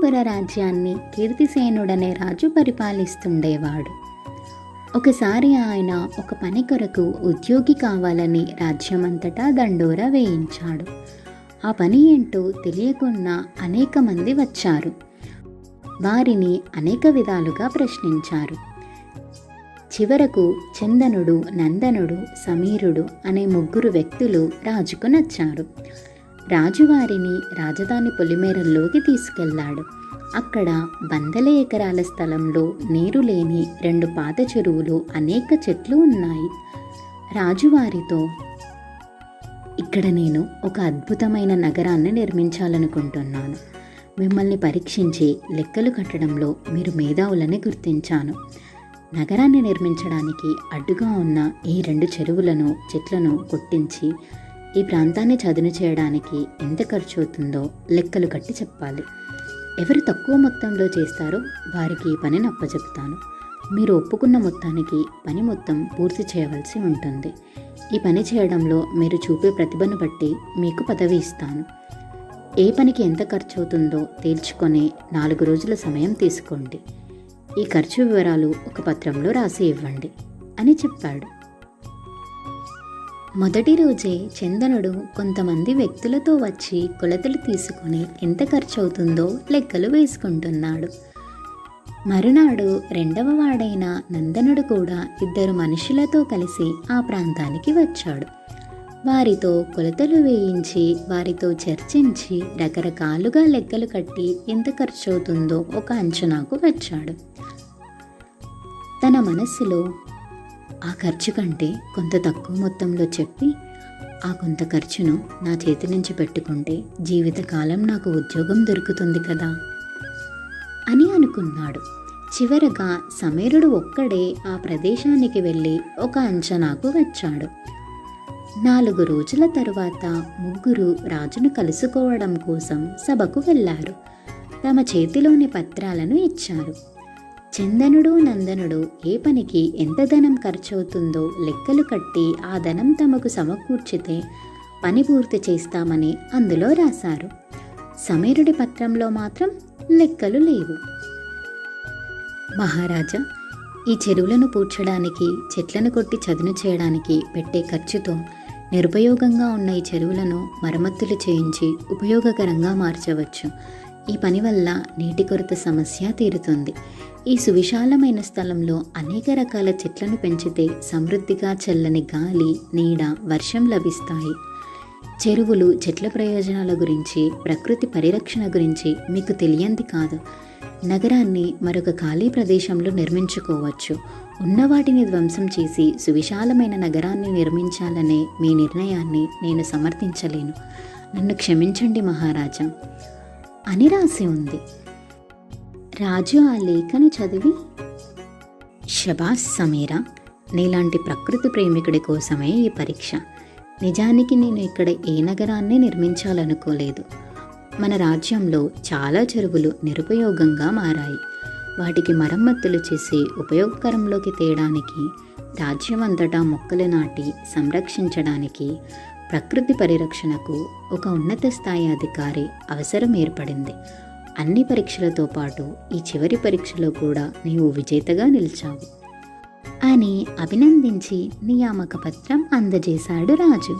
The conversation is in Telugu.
హస్తినాపుర రాజ్యాన్ని కీర్తిసేనుడనే రాజు పరిపాలిస్తుండేవాడు. ఒకసారి ఆయన ఒక పని కొరకు ఉద్యోగి కావాలని రాజ్యమంతటా దండోరా వేయించాడు. ఆ పని ఏంటో తెలియకుండా అనేక మంది వచ్చారు. వారిని అనేక విధాలుగా ప్రశ్నించారు. చివరకు చందనుడు, నందనుడు, సమీరుడు అనే 3 వ్యక్తులు రాజుకు నచ్చారు. రాజు వారిని రాజధాని పొలిమేరల్లోకి తీసుకెళ్లాడు. అక్కడ వందల ఎకరాల స్థలంలో నీరు లేని 2 పాత చెరువులు, అనేక చెట్లు ఉన్నాయి. రాజు వారితో, ఇక్కడ నేను ఒక అద్భుతమైన నగరాన్ని నిర్మించాలనుకుంటున్నాను. మిమ్మల్ని పరీక్షించి లెక్కలు కట్టడంలో మీరు మేధావులని గుర్తించాను. నగరాన్ని నిర్మించడానికి అడ్డుగా ఉన్న ఈ 2 చెరువులను, చెట్లను కొట్టించి ఈ ప్రాంతాన్ని చదును చేయడానికి ఎంత ఖర్చు అవుతుందో లెక్కలు కట్టి చెప్పాలి. ఎవరు తక్కువ మొత్తంలో చేస్తారో వారికి ఈ పనిని అప్పచెప్తాను. మీరు ఒప్పుకున్న మొత్తానికి పని మొత్తం పూర్తి చేయవలసి ఉంటుంది. ఈ పని చేయడంలో మీరు చూపే ప్రతిభను బట్టి మీకు పదవి ఇస్తాను. ఏ పనికి ఎంత ఖర్చు అవుతుందో తేల్చుకొని 4 రోజుల సమయం తీసుకోండి. ఈ ఖర్చు వివరాలు ఒక పత్రంలో రాసి ఇవ్వండి అని చెప్పాడు. మొదటి రోజే చందనుడు కొంతమంది వ్యక్తులతో వచ్చి కొలతలు తీసుకొని ఎంత ఖర్చు అవుతుందో లెక్కలు వేసుకుంటున్నాడు. మరునాడు రెండవ వాడైన నందనుడు కూడా 2 మనుషులతో కలిసి ఆ ప్రాంతానికి వచ్చాడు. వారితో కొలతలు వేయించి, వారితో చర్చించి రకరకాలుగా లెక్కలు కట్టి ఎంత ఖర్చు అవుతుందో ఒక అంచనాకు వచ్చాడు. తన మనస్సులో ఆ ఖర్చు కంటే కొంత తక్కువ మొత్తంలో చెప్పి, ఆ కొంత ఖర్చును నా చేతి నుంచి పెట్టుకుంటే జీవితకాలం నాకు ఉద్యోగం దొరుకుతుంది కదా అని అనుకున్నాడు. చివరగా సమీరుడు ఒక్కడే ఆ ప్రదేశానికి వెళ్ళి ఒక అంచనాకు వచ్చాడు. 4 రోజుల తరువాత 3 రాజును కలుసుకోవడం కోసం సభకు వెళ్ళారు. తమ చేతిలోని పత్రాలను ఇచ్చారు. చందనుడు, నందనుడు ఏ పనికి ఎంత ధనం ఖర్చవుతుందో లెక్కలు కట్టి ఆ ధనం తమకు సమకూర్చితే పని పూర్తి చేస్తామని అందులో రాశారు. సమీరుడి పత్రంలో మాత్రం లెక్కలు లేవు. మహారాజా, ఈ చెరువులను పూడ్చడానికి, చెట్లను కొట్టి చదును చేయడానికి పెట్టే ఖర్చుతో నిరుపయోగంగా ఉన్న ఈ చెరువులను మరమ్మతులు చేయించి ఉపయోగకరంగా మార్చవచ్చు. ఈ పని వల్ల నీటి కొరత సమస్య తీరుతుంది. ఈ సువిశాలమైన స్థలంలో అనేక రకాల చెట్లను పెంచితే సమృద్ధిగా చల్లని గాలి, నీడ, వర్షం లభిస్తాయి. చెరువులు, చెట్ల ప్రయోజనాల గురించి, ప్రకృతి పరిరక్షణ గురించి మీకు తెలియంది కాదు. నగరాన్ని మరొక ఖాళీ ప్రదేశంలో నిర్మించుకోవచ్చు. ఉన్న వాటిని ధ్వంసం చేసి సువిశాలమైన నగరాన్ని నిర్మించాలనే మీ నిర్ణయాన్ని నేను సమర్థించలేను. నన్ను క్షమించండి మహారాజా అని రాసి ఉంది. రాజు ఆ లేఖను చదివి, శబాస్ సమీరా, నీలాంటి ప్రకృతి ప్రేమికుడి కోసమే ఈ పరీక్ష. నిజానికి నేను ఇక్కడ ఏ నగరాన్ని నిర్మించాలనుకోలేదు. మన రాజ్యంలో చాలా చెరువులు నిరుపయోగంగా మారాయి. వాటికి మరమ్మతులు చేసి ఉపయోగకరంలోకి తేయడానికి, రాజ్యమంతటా మొక్కలు నాటి సంరక్షించడానికి, ప్రకృతి పరిరక్షణకు ఒక ఉన్నత స్థాయి అధికారి అవసరం ఏర్పడింది. అన్ని పరీక్షలతో పాటు ఈ చివరి పరీక్షలో కూడా నీవు విజేతగా నిలిచావు అని అభినందించి నియామక పత్రం అందజేశాడు రాజు.